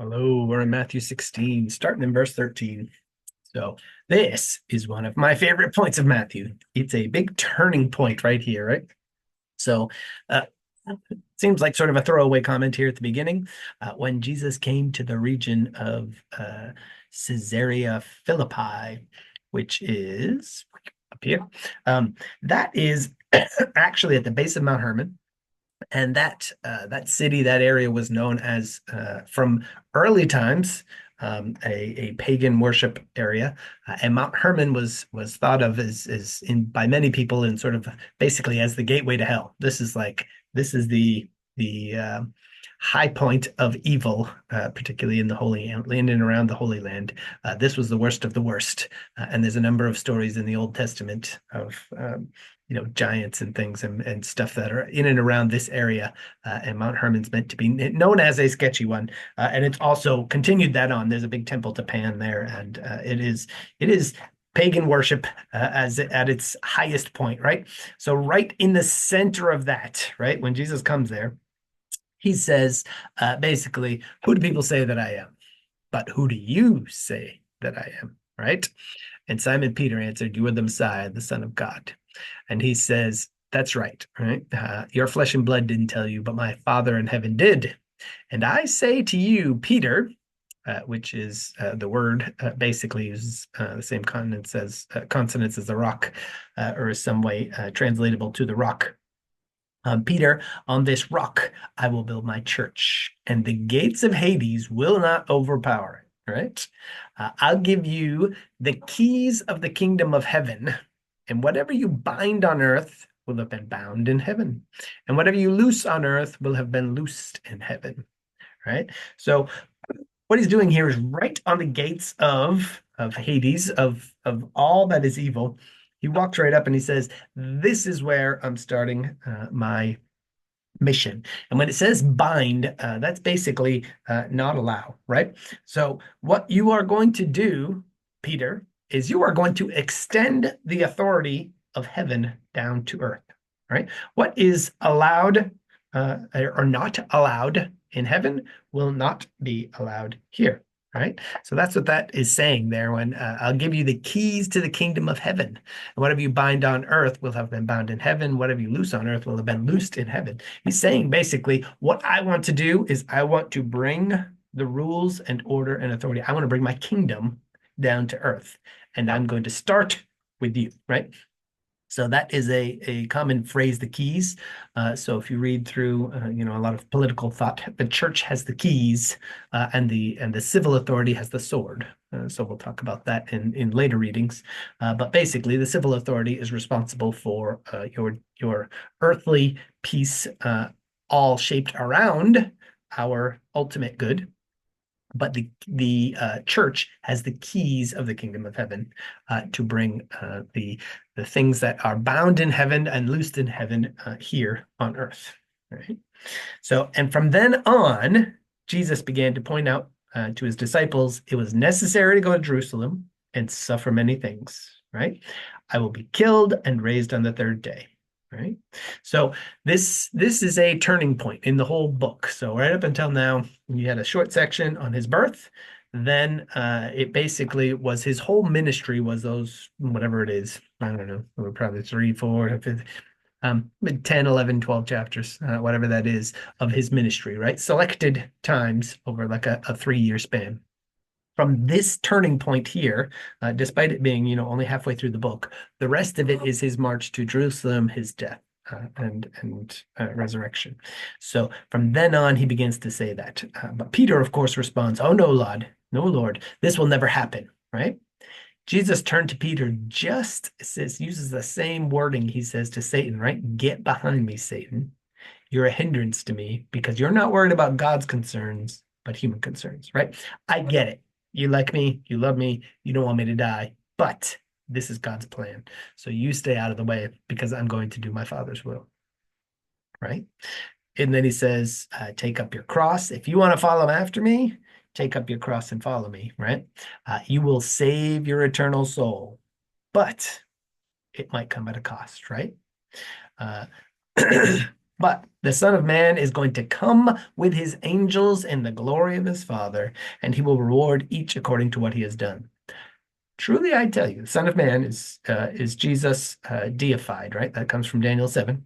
Hello, we're in Matthew 16, starting in verse 13. So, this is one of my favorite points of Matthew. It's a big turning point right here, right? So, uh, seems like sort of a throwaway comment here at the beginning. When Jesus came to the region of Caesarea Philippi, which is up here, that is actually at the base of Mount Hermon. And that city, that area was known as from early times a pagan worship area, and Mount Hermon was thought of as in by many people in sort of basically as the gateway to hell. This is the high point of evil, particularly in the Holy Land and around the Holy Land. This was the worst of the worst, and there's a number of stories in the Old Testament of giants and things and stuff that are in and around this area. And Mount Hermon's meant to be known as a sketchy one. And it's also continued that on. There's a big temple to Pan there, and it is pagan worship as at its highest point, right? So right in the center of that, right, when Jesus comes there, he says basically, who do people say that I am? But who do you say that I am? Right? And Simon Peter answered, You are the Messiah, the Son of God. And he says, That's right, right? Your flesh and blood didn't tell you, but my Father in heaven did. And I say to you, Peter, which is the word basically uses the same consonants as the rock, or is some way translatable to the rock. Peter, on this rock I will build my church, and the gates of Hades will not overpower it. Right? I'll give you the keys of the kingdom of heaven, and whatever you bind on earth will have been bound in heaven, and whatever you loose on earth will have been loosed in heaven. Right? So what he's doing here is right on the gates of Hades, of all that is evil. He walks right up and he says, "This is where I'm starting my mission." And when it says bind, that's basically not allow, right? So what you are going to do, Peter, is you are going to extend the authority of heaven down to earth, right? What is allowed or not allowed in heaven will not be allowed here. Right. So that's what that is saying there when I'll give you the keys to the kingdom of heaven. And whatever you bind on earth will have been bound in heaven. Whatever you loose on earth will have been loosed in heaven. He's saying basically, what I want to do is I want to bring the rules and order and authority. I want to bring my kingdom down to earth. And I'm going to start with you, right? So that is a common phrase, the keys. So if you read through, a lot of political thought, the church has the keys, and the civil authority has the sword. So we'll talk about that in later readings. But basically, the civil authority is responsible for your earthly peace, all shaped around our ultimate good, but the church has the keys of the kingdom of heaven to bring the things that are bound in heaven and loosed in heaven here on earth. Right. So, and from then on, Jesus began to point out to his disciples it was necessary to go to Jerusalem and suffer many things. Right. I will be killed and raised on the third day. Right. So this is a turning point in the whole book. So right up until now, you had a short section on his birth. Then it basically was his whole ministry was those, whatever it is, I don't know, probably 3, 4, 5, 10, 11, 12 chapters, whatever that is, of his ministry, right? Selected times over like a 3-year span. From this turning point here, despite it being, only halfway through the book, the rest of it is his march to Jerusalem, his death, and resurrection. So from then on, he begins to say that. But Peter, of course, responds, "Oh no, Lord, no, Lord, this will never happen." Right? Jesus turned to Peter, uses the same wording he says to Satan. Right? "Get behind me, Satan. You're a hindrance to me because you're not worried about God's concerns, but human concerns." Right? I get it. You like me, you love me, you don't want me to die, but this is God's plan. So you stay out of the way because I'm going to do my Father's will. Right? And then he says, take up your cross. If you want to follow after me, take up your cross and follow me. Right? You will save your eternal soul, but it might come at a cost. Right? Uh, But the Son of Man is going to come with his angels in the glory of his Father, and he will reward each according to what he has done. Truly, I tell you, the Son of Man is Jesus deified, right? That comes from Daniel 7.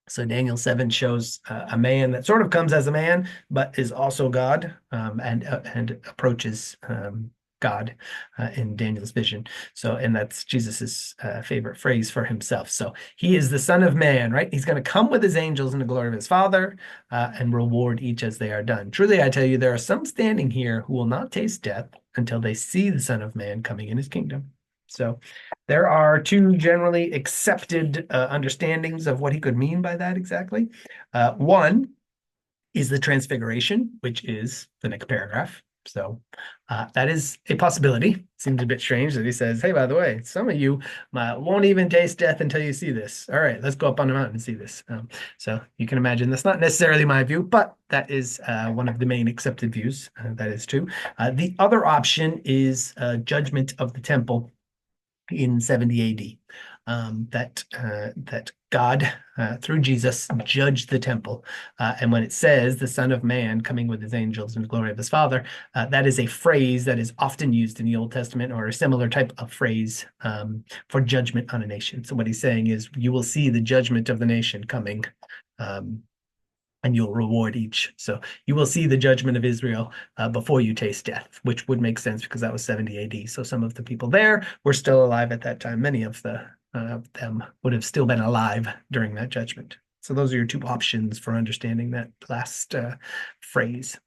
So Daniel 7 shows a man that sort of comes as a man, but is also God, and approaches God in Daniel's vision. So, and that's Jesus's favorite phrase for himself. So he is the Son of Man, right? He's going to come with his angels in the glory of his Father, and reward each as they are done. Truly, I tell you, there are some standing here who will not taste death until they see the Son of Man coming in his kingdom. So there are two generally accepted understandings of what he could mean by that exactly. One is the transfiguration, which is the next paragraph. So that is a possibility. Seems a bit strange that he says, hey, by the way, some of you won't even taste death until you see this. All right, let's go up on the mountain and see this. So you can imagine that's not necessarily my view, but that is one of the main accepted views. That is true. The other option is judgment of the temple in 70 AD. That God, through Jesus, judged the temple. And when it says the Son of Man coming with his angels in the glory of his Father, that is a phrase that is often used in the Old Testament, or a similar type of phrase for judgment on a nation. So what he's saying is, you will see the judgment of the nation coming. And you'll reward each. So you will see the judgment of Israel before you taste death, which would make sense because that was 70 AD. So some of the people there were still alive at that time. Many of them would have still been alive during that judgment. So those are your two options for understanding that last phrase.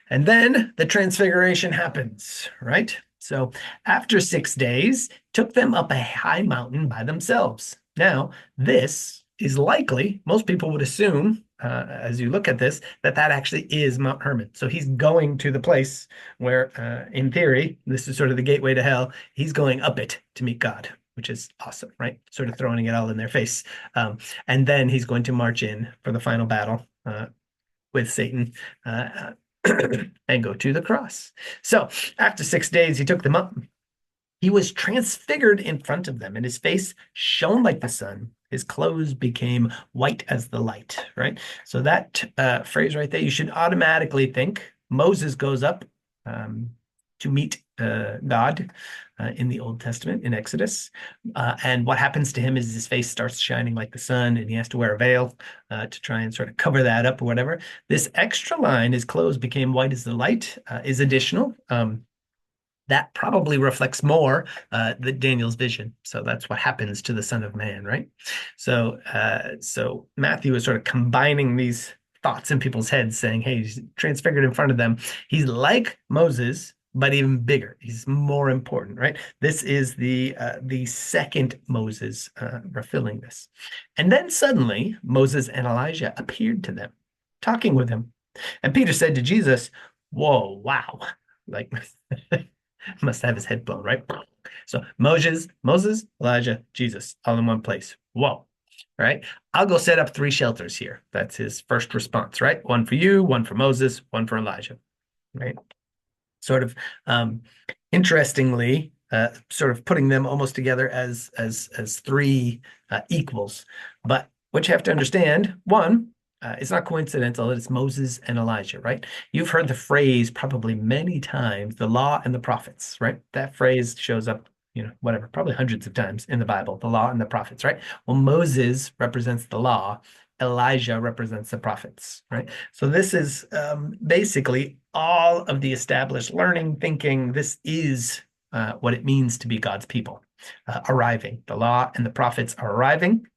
And then the transfiguration happens, right? So after 6 days, took them up a high mountain by themselves. Now, this is likely, most people would assume, as you look at this, that actually is Mount Hermon. So he's going to the place where, in theory, this is sort of the gateway to hell. He's going up it to meet God, which is awesome, right? Sort of throwing it all in their face. And then he's going to march in for the final battle with Satan. And go to the cross. So after 6 days, he took them up. He was transfigured in front of them, and his face shone like the sun. His clothes became white as the light, right? So that phrase right there, you should automatically think Moses goes up to meet God in the Old Testament, in Exodus. And what happens to him is his face starts shining like the sun, and he has to wear a veil to try and sort of cover that up or whatever. This extra line, his clothes became white as the light, is additional. That probably reflects more the Daniel's vision. So that's what happens to the Son of Man, right? So Matthew is sort of combining these thoughts in people's heads, saying, hey, he's transfigured in front of them. He's like Moses, but even bigger. He's more important, right? This is the second Moses fulfilling this. And then suddenly Moses and Elijah appeared to them, talking with him. And Peter said to Jesus, whoa, wow. Like must have his head blown, right? So Moses, Elijah, Jesus, all in one place. Whoa. Right? I'll go set up 3 shelters here. That's his first response, right? One for you, one for Moses, one for Elijah, right? Sort of interestingly, sort of putting them almost together as 3 equals. But what you have to understand, one, it's not coincidental that it's Moses and Elijah, right? You've heard the phrase probably many times, the law and the prophets, right? That phrase shows up, whatever, probably hundreds of times in the Bible, the law and the prophets, right? Well, Moses represents the law. Elijah represents the prophets, right? So this is basically all of the established learning, thinking. This is what it means to be God's people, arriving. The law and the prophets are arriving.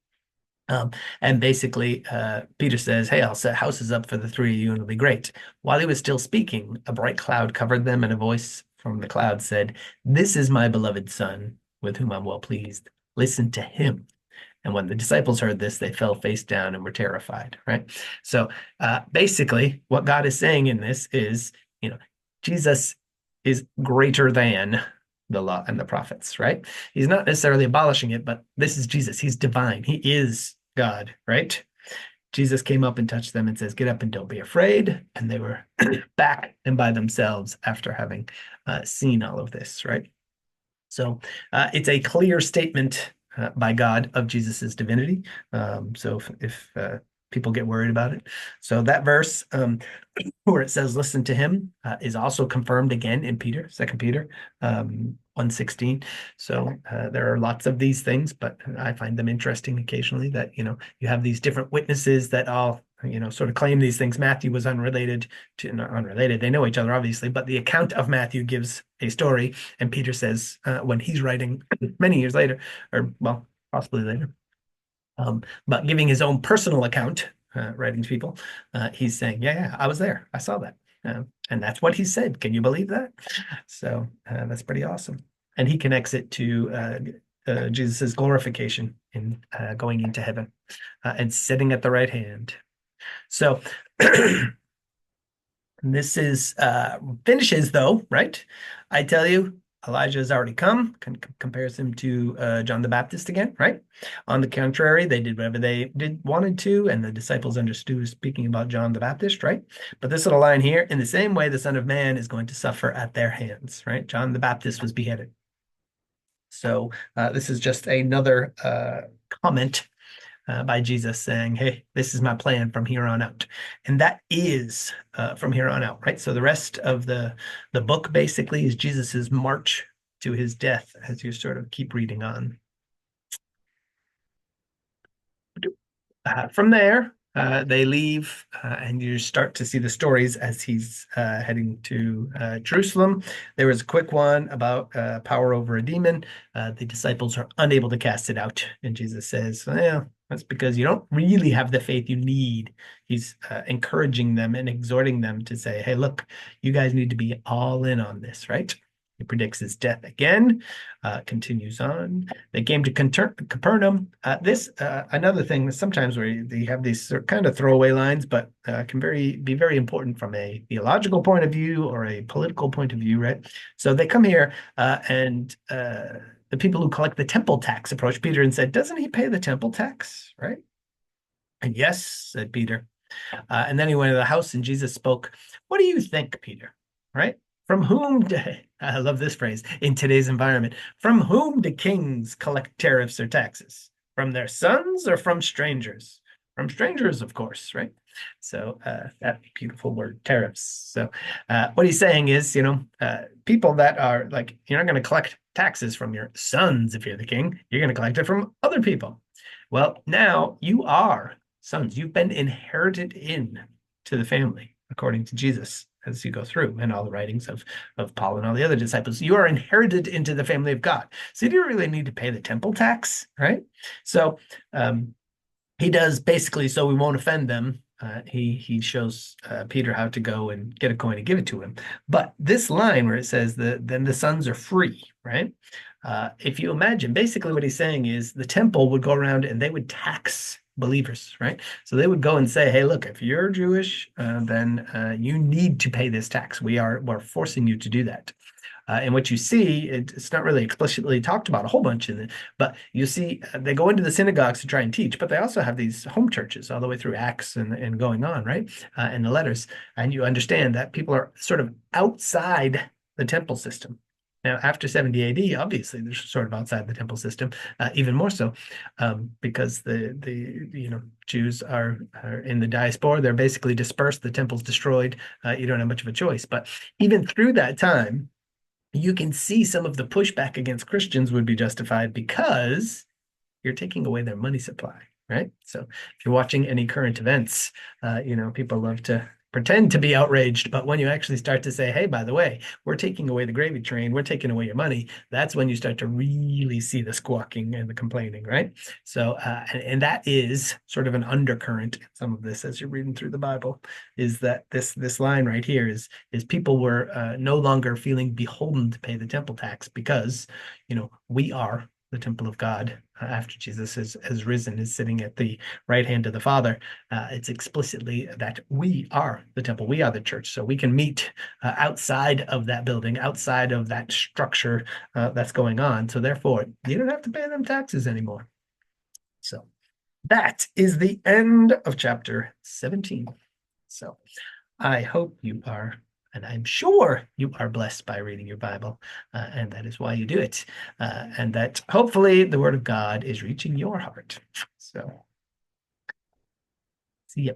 And basically, Peter says, hey, I'll set houses up for the 3 of you and it'll be great. While he was still speaking, a bright cloud covered them, and a voice from the cloud said, this is my beloved son, with whom I'm well pleased. Listen to him. And when the disciples heard this, they fell face down and were terrified, right? So basically, what God is saying in this is, Jesus is greater than the law and the prophets, right? He's not necessarily abolishing it, but this is Jesus. He's divine. He is God, right? Jesus came up and touched them and says, get up and don't be afraid. And they were back and by themselves after having seen all of this, right? So it's a clear statement by God of Jesus's divinity. So if people get worried about it, so that verse where it says listen to him is also confirmed again in Peter, Second Peter 1:16. So there are lots of these things, but I find them interesting occasionally that you have these different witnesses that all sort of claim these things. Matthew was unrelated to not unrelated. They know each other obviously, but the account of Matthew gives a story, and Peter says when he's writing many years later, or well, possibly later, but giving his own personal account, writing to people, he's saying, yeah, I was there. I saw that. And that's what he said. Can you believe that? So that's pretty awesome. And he connects it to Jesus's glorification in going into heaven and sitting at the right hand. So this is finishes though, right? I tell you, Elijah has already come, compares him to John the Baptist again, right? On the contrary, they did whatever they wanted to, and the disciples understood speaking about John the Baptist, right? But this little line here, in the same way, the Son of Man is going to suffer at their hands, right? John the Baptist was beheaded. So this is just another comment by Jesus saying, hey, this is my plan from here on out. And that is from here on out, right? So the rest of the book basically is Jesus's march to his death as you sort of keep reading on. From there, they leave, and you start to see the stories as he's heading to Jerusalem. There was a quick one about power over a demon. The disciples are unable to cast it out, and Jesus says, well, that's because you don't really have the faith you need. He's encouraging them and exhorting them to say, hey, look, you guys need to be all in on this, right? He predicts his death again, continues on. They came to Capernaum. This another thing that sometimes where they have these kind of throwaway lines, but can be very important from a theological point of view or a political point of view, right? So they come here, and the people who collect the temple tax approached Peter and said, "Doesn't he pay the temple tax?" Right? And yes, said Peter. And then he went to the house, and Jesus spoke. What do you think, Peter? Right? From whom I love this phrase in today's environment. From whom do kings collect tariffs or taxes? From their sons or from strangers? From strangers, of course, right? So that beautiful word, tariffs. So what he's saying is, people that are like, you're not going to collect taxes from your sons if you're the king. You're going to collect it from other people. Well, now you are sons. You've been inherited in to the family, according to Jesus, as you go through and all the writings of Paul and all the other disciples. You are inherited into the family of God. So you don't really need to pay the temple tax, right? So he does basically, so we won't offend them. He shows Peter how to go and get a coin and give it to him. But this line where it says then the sons are free, right? If you imagine, basically what he's saying is the temple would go around and they would tax believers, right? So they would go and say, hey, look, if you're Jewish, then you need to pay this tax. We're forcing you to do that. And what you see, it's not really explicitly talked about a whole bunch in it, but you see they go into the synagogues to try and teach, but they also have these home churches all the way through Acts and going on, right? And the letters. And you understand that people are sort of outside the temple system. Now, after 70 AD, obviously, they're sort of outside the temple system, even more so, because the Jews are in the diaspora. They're basically dispersed. The temple's destroyed. You don't have much of a choice. But even through that time, you can see some of the pushback against Christians would be justified because you're taking away their money supply, right? So if you're watching any current events, people love to pretend to be outraged, but when you actually start to say, hey, by the way, we're taking away the gravy train, we're taking away your money, that's when you start to really see the squawking and the complaining, right? So, and that is sort of an undercurrent in some of this as you're reading through the Bible, is that this line right here is people were no longer feeling beholden to pay the temple tax because, we are the temple of God after Jesus has risen, is sitting at the right hand of the Father. It's explicitly that we are the temple, we are the church. So we can meet outside of that building, outside of that structure that's going on. So therefore, you don't have to pay them taxes anymore. So that is the end of chapter 17. So I hope you are And I'm sure you are blessed by reading your Bible, and that is why you do it. And that hopefully the Word of God is reaching your heart. So, see ya.